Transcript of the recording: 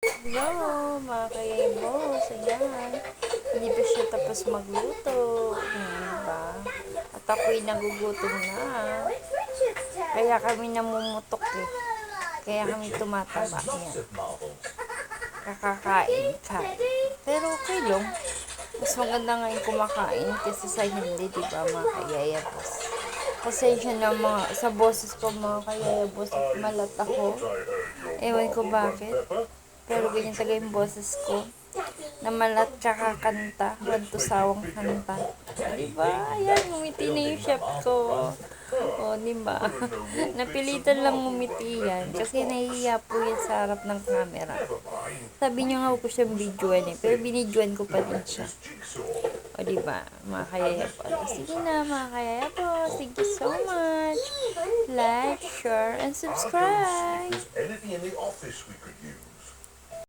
Hello, mga kayabos. Ayan. Hindi pa siya tapos magluto. Diba? At ako'y nagugutom na. Kaya kami namumutok eh. Kaya kami tumataba. Ayan. Kakakain ka. Pero okay lang. Mas maganda nga yung kumakain kasi sa hindi, diba, mga kayayabos. Pasensya na sa boses ko, mga kayayabos, at malat ako. Ewan ko bakit. Pero ganyan talaga yung boses ko. Na malat kakakanta. Wanto sawang kanta. Diba? Ayan, ngumiti na yung chef ko. O, diba? Napilitan lang ngumiti yan. Kasi nahihiya po yan sa harap ng camera. Sabi niya nga ko siyang videoan eh. Pero binidyoan ko pa din siya. O, diba? Mga kayaya po. Sige na, mga kayaya po. Thank you so much. Like, share, and subscribe.